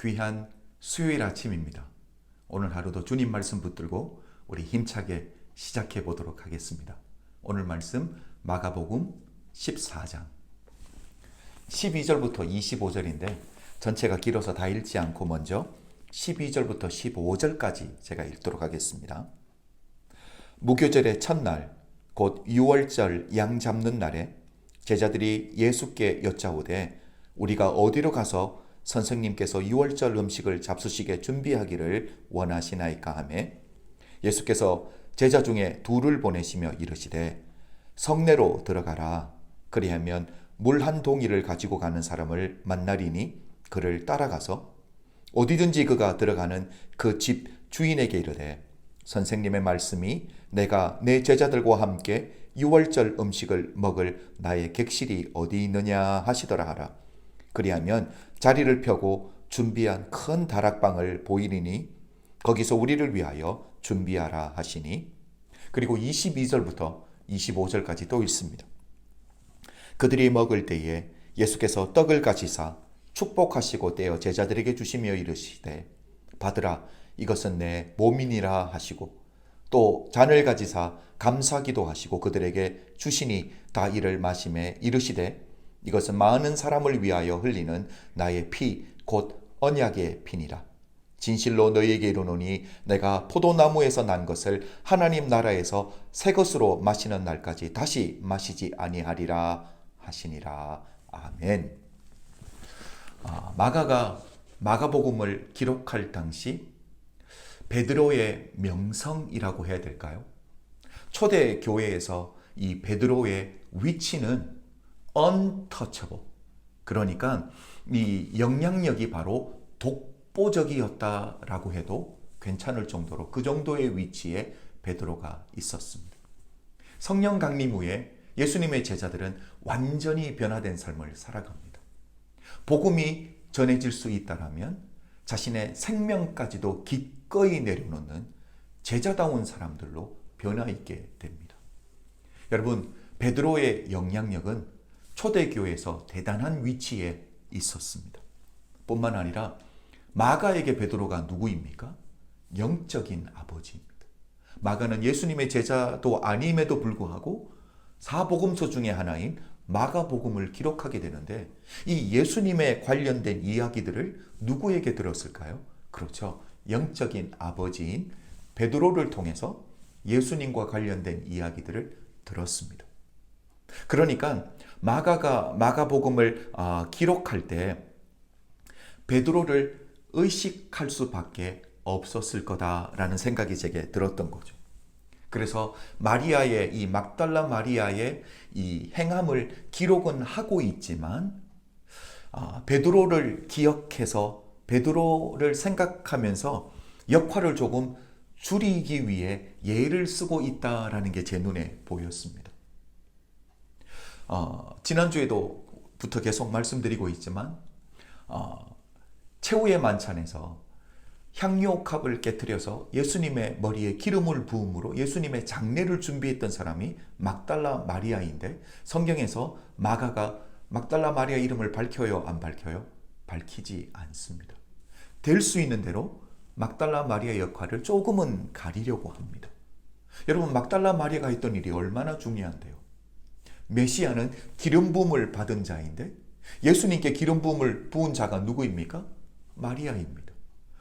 귀한 수요일 아침입니다. 오늘 하루도 주님 말씀 붙들고 우리 힘차게 시작해 보도록 하겠습니다. 오늘 말씀 마가복음 14장 12절부터 25절인데 전체가 길어서 다 읽지 않고 먼저 12절부터 15절까지 제가 읽도록 하겠습니다. 무교절의 첫날 곧 유월절 양 잡는 날에 제자들이 예수께 여짜오되 우리가 어디로 가서 선생님께서 유월절 음식을 잡수시게 준비하기를 원하시나이까 하매 예수께서 제자 중에 둘을 보내시며 이르시되 성내로 들어가라. 그리하면 물 한 동이를 가지고 가는 사람을 만나리니 그를 따라가서 어디든지 그가 들어가는 그 집 주인에게 이르되 선생님의 말씀이 내가 내 제자들과 함께 유월절 음식을 먹을 나의 객실이 어디 있느냐 하시더라 하라. 그리하면 자리를 펴고 준비한 큰 다락방을 보이리니 거기서 우리를 위하여 준비하라 하시니 그리고 22절부터 25절까지 또 있습니다. 그들이 먹을 때에 예수께서 떡을 가지사 축복하시고 떼어 제자들에게 주시며 이르시되 받으라 이것은 내 몸이니라 하시고 또 잔을 가지사 감사기도 하시고 그들에게 주시니 다 이를 마시매 이르시되 이것은 많은 사람을 위하여 흘리는 나의 피 곧 언약의 피니라. 진실로 너희에게 이르노니 내가 포도나무에서 난 것을 하나님 나라에서 새 것으로 마시는 날까지 다시 마시지 아니하리라 하시니라. 아멘. 마가가 마가복음을 기록할 당시 베드로의 명성이라고 해야 될까요? 초대 교회에서 이 베드로의 위치는 untouchable. 그러니까 이 영향력이 바로 독보적이었다라고 해도 괜찮을 정도로 그 정도의 위치에 베드로가 있었습니다. 성령 강림 후에 예수님의 제자들은 완전히 변화된 삶을 살아갑니다. 복음이 전해질 수 있다라면 자신의 생명까지도 기꺼이 내려놓는 제자다운 사람들로 변화있게 됩니다. 여러분, 베드로의 영향력은 초대교회에서 대단한 위치에 있었습니다. 뿐만 아니라 마가에게 베드로가 누구입니까? 영적인 아버지입니다. 마가는 예수님의 제자도 아님에도 불구하고 사복음서 중에 하나인 마가복음을 기록하게 되는데 이 예수님에 관련된 이야기들을 누구에게 들었을까요? 그렇죠. 영적인 아버지인 베드로를 통해서 예수님과 관련된 이야기들을 들었습니다. 그러니까 마가가 마가복음을 기록할 때 베드로를 의식할 수밖에 없었을 거다라는 생각이 제게 들었던 거죠. 그래서 마리아의 이 막달라 마리아의 이 행함을 기록은 하고 있지만 베드로를 기억해서 베드로를 생각하면서 역할을 조금 줄이기 위해 예를 쓰고 있다라는 게 제 눈에 보였습니다. 지난주에도부터 계속 말씀드리고 있지만 최후의 만찬에서 향료컵을 깨트려서 예수님의 머리에 기름을 부음으로 예수님의 장례를 준비했던 사람이 막달라 마리아인데 성경에서 마가가 막달라 마리아 이름을 밝혀요? 안 밝혀요? 밝히지 않습니다. 될 수 있는 대로 막달라 마리아 역할을 조금은 가리려고 합니다. 여러분, 막달라 마리아가 했던 일이 얼마나 중요한데요. 메시아는 기름 부음을 받은 자인데 예수님께 기름 부음을 부은 자가 누구입니까? 마리아입니다.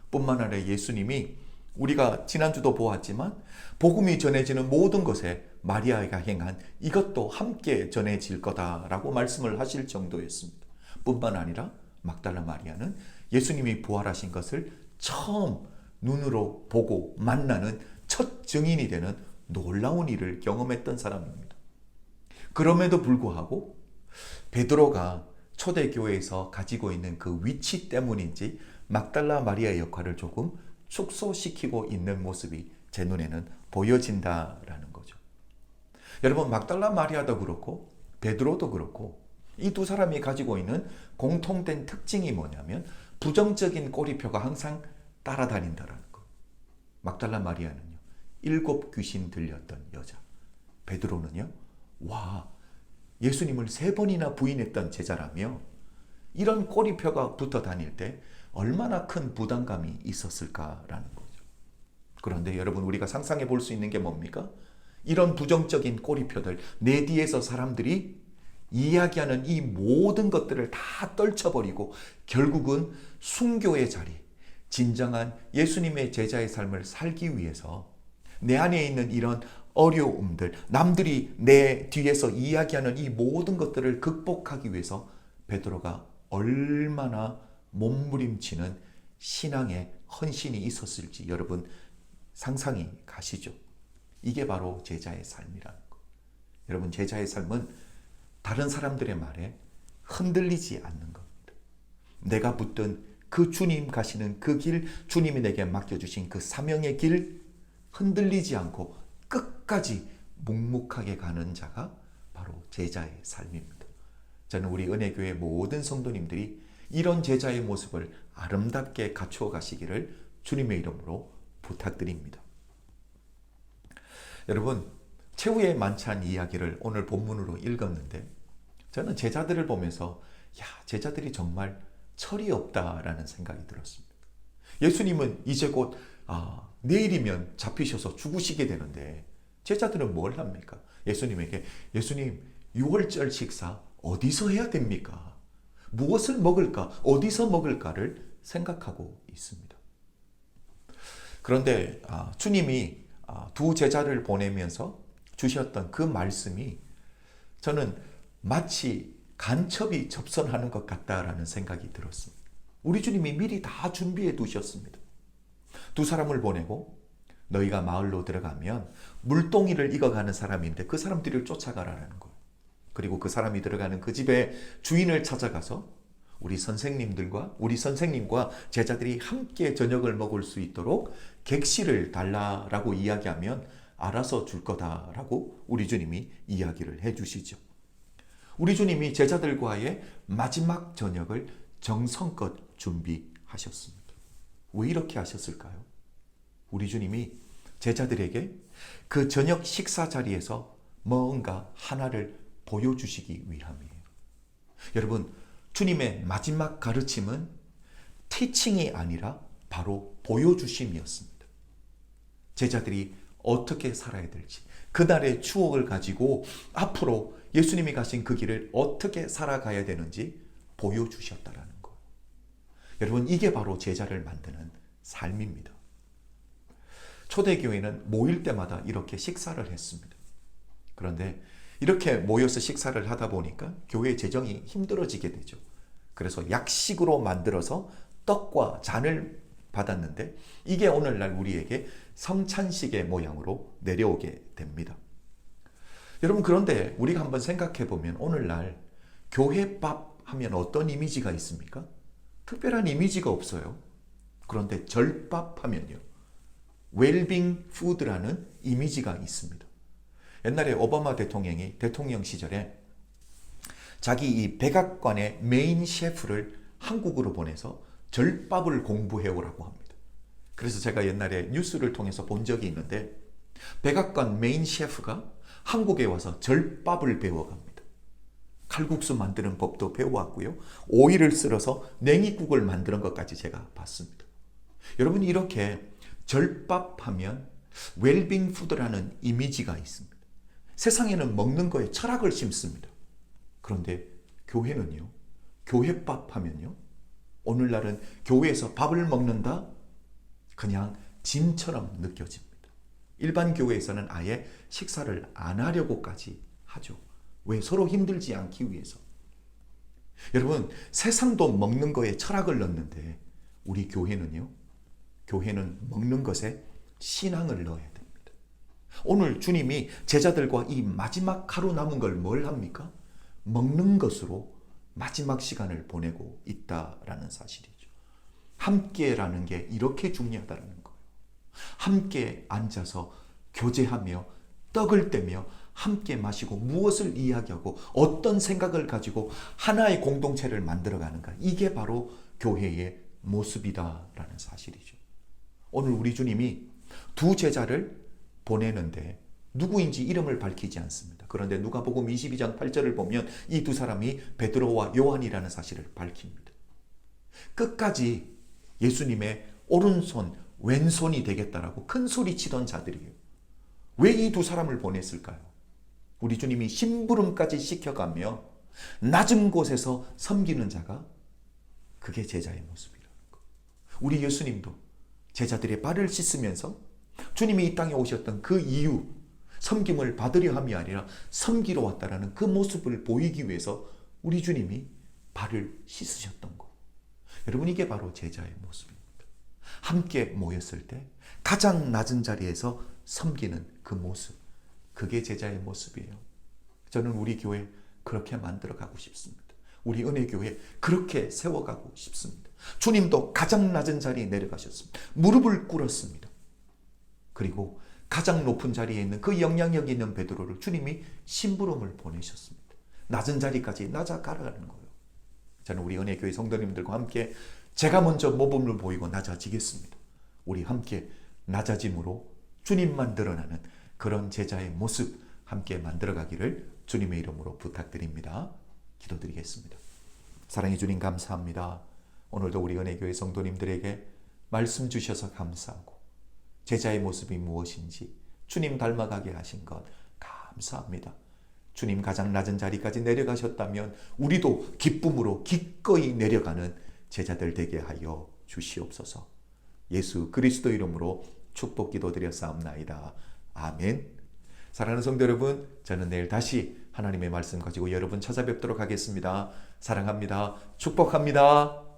뿐만 아니라 예수님이 우리가 지난주도 보았지만 복음이 전해지는 모든 것에 마리아가 행한 이것도 함께 전해질 거다라고 말씀을 하실 정도였습니다. 뿐만 아니라 막달라 마리아는 예수님이 부활하신 것을 처음 눈으로 보고 만나는 첫 증인이 되는 놀라운 일을 경험했던 사람입니다. 그럼에도 불구하고 베드로가 초대교회에서 가지고 있는 그 위치 때문인지 막달라 마리아의 역할을 조금 축소시키고 있는 모습이 제 눈에는 보여진다라는 거죠. 여러분, 막달라 마리아도 그렇고 베드로도 그렇고 이 두 사람이 가지고 있는 공통된 특징이 뭐냐면 부정적인 꼬리표가 항상 따라다닌다라는 거. 막달라 마리아는요, 7 귀신 들렸던 여자. 베드로는요, 예수님을 3번이나 부인했던 제자라며 이런 꼬리표가 붙어 다닐 때 얼마나 큰 부담감이 있었을까라는 거죠. 그런데 여러분, 우리가 상상해 볼 수 있는 게 뭡니까? 이런 부정적인 꼬리표들, 내 뒤에서 사람들이 이야기하는 이 모든 것들을 다 떨쳐버리고 결국은 순교의 자리, 진정한 예수님의 제자의 삶을 살기 위해서 내 안에 있는 이런 어려움들, 남들이 내 뒤에서 이야기하는 이 모든 것들을 극복하기 위해서 베드로가 얼마나 몸부림치는 신앙의 헌신이 있었을지 여러분 상상이 가시죠? 이게 바로 제자의 삶이라는 거. 여러분, 제자의 삶은 다른 사람들의 말에 흔들리지 않는 겁니다. 내가 붙든 그 주님 가시는 그 길, 주님이 내게 맡겨주신 그 사명의 길, 흔들리지 않고 끝까지 묵묵하게 가는 자가 바로 제자의 삶입니다. 저는 우리 은혜교회 모든 성도님들이 이런 제자의 모습을 아름답게 갖추어 가시기를 주님의 이름으로 부탁드립니다. 여러분, 최후의 만찬 이야기를 오늘 본문으로 읽었는데 저는 제자들을 보면서 제자들이 정말 철이 없다라는 생각이 들었습니다. 예수님은 이제 곧 내일이면 잡히셔서 죽으시게 되는데 제자들은 뭘 합니까? 예수님에게 예수님, 유월절 식사 어디서 해야 됩니까? 무엇을 먹을까? 어디서 먹을까를 생각하고 있습니다. 그런데 주님이 두 제자를 보내면서 주셨던 그 말씀이 저는 마치 간첩이 접선하는 것 같다라는 생각이 들었습니다. 우리 주님이 미리 다 준비해 두셨습니다. 두 사람을 보내고 너희가 마을로 들어가면 물동이를 익어가는 사람인데 그 사람들을 쫓아가라는 거예요. 그리고 그 사람이 들어가는 그 집의 주인을 찾아가서 우리 선생님과 제자들이 함께 저녁을 먹을 수 있도록 객실을 달라라고 이야기하면 알아서 줄 거다라고 우리 주님이 이야기를 해주시죠. 우리 주님이 제자들과의 마지막 저녁을 정성껏 준비하셨습니다. 왜 이렇게 하셨을까요? 우리 주님이 제자들에게 그 저녁 식사 자리에서 뭔가 하나를 보여주시기 위함이에요. 여러분, 주님의 마지막 가르침은 티칭이 아니라 바로 보여주심이었습니다. 제자들이 어떻게 살아야 될지, 그날의 추억을 가지고 앞으로 예수님이 가신 그 길을 어떻게 살아가야 되는지 보여주셨다라는 거예요. 여러분, 이게 바로 제자를 만드는 삶입니다. 초대교회는 모일 때마다 이렇게 식사를 했습니다. 그런데 이렇게 모여서 식사를 하다 보니까 교회 재정이 힘들어지게 되죠. 그래서 약식으로 만들어서 떡과 잔을 받았는데 이게 오늘날 우리에게 성찬식의 모양으로 내려오게 됩니다. 여러분, 그런데 우리가 한번 생각해 보면 오늘날 교회밥 하면 어떤 이미지가 있습니까? 특별한 이미지가 없어요. 그런데 절밥 하면요, 웰빙 푸드라는 이미지가 있습니다. 옛날에 오바마 대통령이 대통령 시절에 자기 이 백악관의 메인 셰프를 한국으로 보내서 절밥을 공부해 오라고 합니다. 그래서 제가 옛날에 뉴스를 통해서 본 적이 있는데 백악관 메인 셰프가 한국에 와서 절밥을 배워갑니다. 칼국수 만드는 법도 배워왔고요. 오이를 썰어서 냉이국을 만드는 것까지 제가 봤습니다. 여러분, 이렇게 절밥하면 웰빙 푸드라는 이미지가 있습니다. 세상에는 먹는 거에 철학을 심습니다. 그런데 교회는요, 교회밥 하면요, 오늘날은 교회에서 밥을 먹는다? 그냥 짐처럼 느껴집니다. 일반 교회에서는 아예 식사를 안 하려고까지 하죠. 왜? 서로 힘들지 않기 위해서. 여러분, 세상도 먹는 거에 철학을 넣는데 우리 교회는요, 교회는 먹는 것에 신앙을 넣어야 됩니다. 오늘 주님이 제자들과 이 마지막 하루 남은 걸 뭘 합니까? 먹는 것으로 마지막 시간을 보내고 있다라는 사실이죠. 함께라는 게 이렇게 중요하다는 거예요. 함께 앉아서 교제하며 떡을 떼며 함께 마시고 무엇을 이야기하고 어떤 생각을 가지고 하나의 공동체를 만들어가는가, 이게 바로 교회의 모습이다라는 사실이죠. 오늘 우리 주님이 두 제자를 보내는데 누구인지 이름을 밝히지 않습니다. 그런데 누가복음 22장 8절을 보면 이 두 사람이 베드로와 요한이라는 사실을 밝힙니다. 끝까지 예수님의 오른손, 왼손이 되겠다라고 큰 소리 치던 자들이에요. 왜 이 두 사람을 보냈을까요? 우리 주님이 심부름까지 시켜가며 낮은 곳에서 섬기는 자가 그게 제자의 모습이라는 거. 우리 예수님도 제자들의 발을 씻으면서 주님이 이 땅에 오셨던 그 이유, 섬김을 받으려 함이 아니라 섬기러 왔다라는 그 모습을 보이기 위해서 우리 주님이 발을 씻으셨던 거. 여러분, 이게 바로 제자의 모습입니다. 함께 모였을 때 가장 낮은 자리에서 섬기는 그 모습, 그게 제자의 모습이에요. 저는 우리 교회 그렇게 만들어 가고 싶습니다. 우리 은혜교회 그렇게 세워가고 싶습니다. 주님도 가장 낮은 자리에 내려가셨습니다. 무릎을 꿇었습니다. 그리고 가장 높은 자리에 있는 그 영향력 있는 베드로를 주님이 심부름을 보내셨습니다. 낮은 자리까지 낮아가라는 거예요. 저는 우리 은혜교회 성도님들과 함께 제가 먼저 모범을 보이고 낮아지겠습니다. 우리 함께 낮아짐으로 주님만 드러나는 그런 제자의 모습 함께 만들어가기를 주님의 이름으로 부탁드립니다. 기도드리겠습니다. 사랑해 주님, 감사합니다. 오늘도 우리 은혜교회 성도님들에게 말씀 주셔서 감사하고 제자의 모습이 무엇인지 주님 닮아가게 하신 것 감사합니다. 주님 가장 낮은 자리까지 내려가셨다면 우리도 기쁨으로 기꺼이 내려가는 제자들 되게 하여 주시옵소서. 예수 그리스도 이름으로 축복 기도드렸사옵나이다. 아멘. 사랑하는 성도 여러분, 저는 내일 다시 하나님의 말씀 가지고 여러분 찾아뵙도록 하겠습니다. 사랑합니다. 축복합니다.